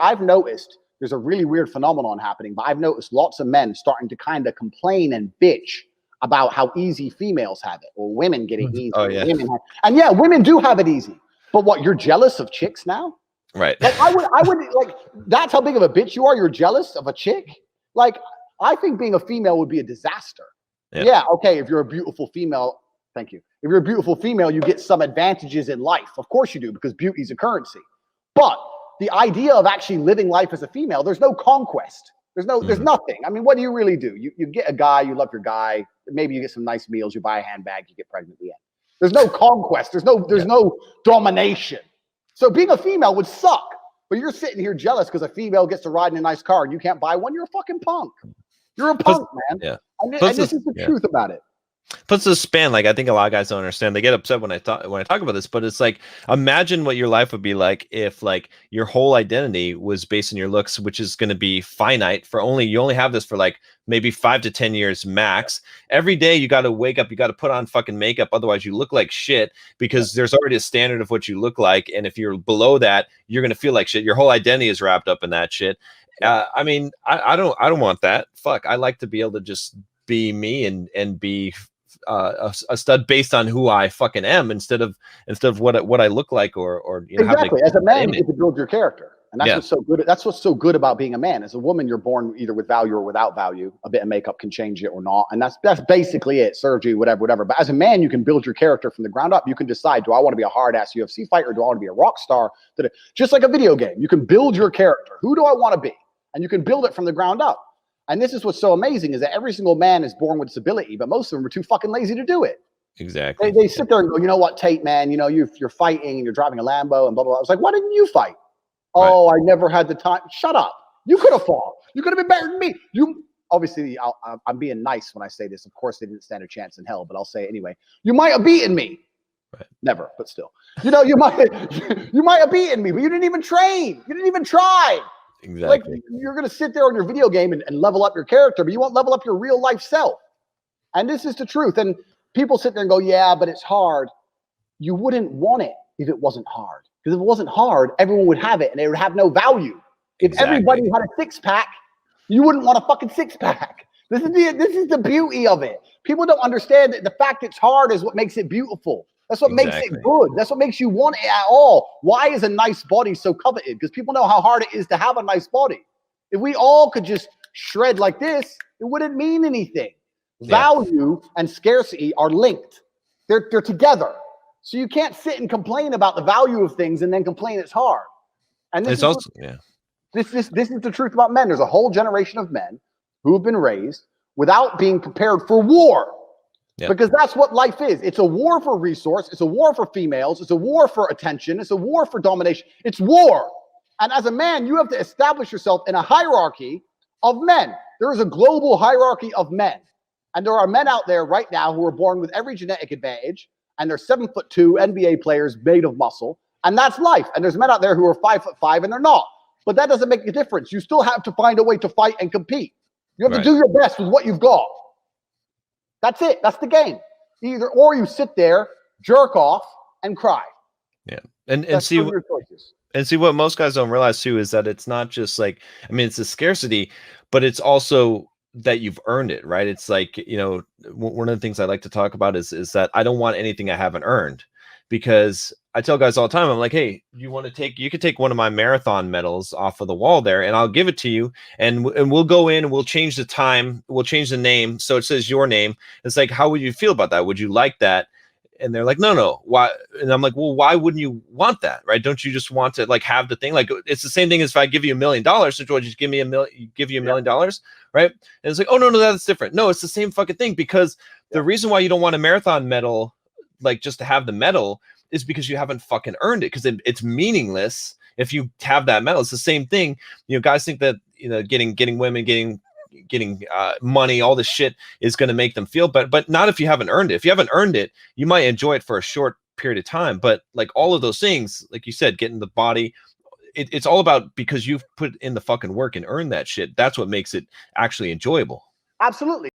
I've noticed there's a really weird phenomenon happening, but I've noticed lots of men starting to kind of complain and bitch about how easy females have it, or women get it easy. Oh, yeah. And yeah, women do have it easy. But what, you're jealous of chicks now? Right. Like I would like, that's how big of a bitch you are. You're jealous of a chick. Like, I think being a female would be a disaster. Yeah. Okay. If you're a beautiful female, thank you. If you're a beautiful female, you get some advantages in life. Of course you do, because beauty is a currency. But the idea of actually living life as a female, there's no conquest. There's nothing. I mean, what do you really do? You get a guy, you love your guy. Maybe you get some nice meals, you buy a handbag, you get pregnant at the end. There's no conquest. There's no domination. So being a female would suck. But you're sitting here jealous because a female gets to ride in a nice car and you can't buy one. You're a fucking punk. You're a punk, man. Yeah. And this is the truth about it. Puts the span. Like, I think a lot of guys don't understand. They get upset when I talk about this, but it's like, imagine what your life would be like if like your whole identity was based on your looks, which is going to be finite for you only have this for like maybe 5 to 10 years max. Every day you got to wake up, you got to put on fucking makeup. Otherwise you look like shit, because there's already a standard of what you look like. And if you're below that, you're going to feel like shit. Your whole identity is wrapped up in that shit. I mean, I don't want that. Fuck. I like to be able to just be me and be a stud based on who I fucking am, instead of what I look like, or you know, exactly. As a man, you get to build your character, and that's what's so good. That's what's so good about being a man. As a woman, you're born either with value or without value. A bit of makeup can change it or not, and that's basically it. Surgery, whatever. But as a man, you can build your character from the ground up. You can decide: do I want to be a hard ass UFC fighter? Do I want to be a rock star? Just like a video game, you can build your character. Who do I want to be? And you can build it from the ground up. And this is what's so amazing, is that every single man is born with this ability, but most of them are too fucking lazy to do it. Exactly. They sit there and go, you know what, Tate, man, you know, you're fighting and you're driving a Lambo and blah, blah, blah. I was like, why didn't you fight? Oh, I never had the time. Shut up. You could have fought. You could have been better than me. Obviously, I'm being nice when I say this. Of course, they didn't stand a chance in hell, but I'll say it anyway. You might have beaten me. Right. Never, but still. You know, you might have beaten me, but you didn't even train. You didn't even try. Exactly. Like, you're going to sit there on your video game and level up your character, but you won't level up your real life self. And this is the truth. And people sit there and go, yeah, but it's hard. You wouldn't want it if it wasn't hard. Because if it wasn't hard, everyone would have it and it would have no value. If everybody had a six-pack, you wouldn't want a fucking six-pack. This is the beauty of it. People don't understand that the fact it's hard is what makes it beautiful. That's what makes it good. That's what makes you want it at all. Why is a nice body so coveted? Because people know how hard it is to have a nice body. If we all could just shred like this, it wouldn't mean anything. Value and scarcity are linked. They're together. So you can't sit and complain about the value of things and then complain it's hard. And this is the truth about men. There's a whole generation of men who have been raised without being prepared for war. Yep. Because that's what life is. It's a war for resource. It's a war for females. It's a war for attention. It's a war for domination. It's war. And as a man, you have to establish yourself in a hierarchy of men. There is a global hierarchy of men. And there are men out there right now who are born with every genetic advantage. And they're 7'2" NBA players made of muscle. And that's life. And there's men out there who are 5'5" and they're not. But that doesn't make a difference. You still have to find a way to fight and compete. You have to do your best with what you've got. That's it. That's the game. Or you sit there, jerk off, and cry. Yeah, and see what most guys don't realize too is that it's not just like, I mean, it's a scarcity, but it's also that you've earned it, right? It's like, you know, one of the things I like to talk about is that I don't want anything I haven't earned, because I tell guys all the time, I'm like, hey, you could take one of my marathon medals off of the wall there and I'll give it to you. And we'll go in and we'll change the time. We'll change the name. So it says your name. It's like, how would you feel about that? Would you like that? And they're like, no. Why? And I'm like, well, why wouldn't you want that? Right? Don't you just want to like have the thing? Like, it's the same thing as if I give you $1 million. So George, just give you $1 million. Right? And it's like, oh, no, that's different. No, it's the same fucking thing, because the reason why you don't want a marathon medal, like just to have the medal, is because you haven't fucking earned it, because it's meaningless if you have that medal. It's the same thing. You know, guys think that, you know, getting women, getting money, all this shit is going to make them feel better, but not if you haven't earned it. If you haven't earned it, you might enjoy it for a short period of time, but like all of those things, like you said, getting the body, it's all about, because you've put in the fucking work and earned that shit. That's what makes it actually enjoyable. Absolutely.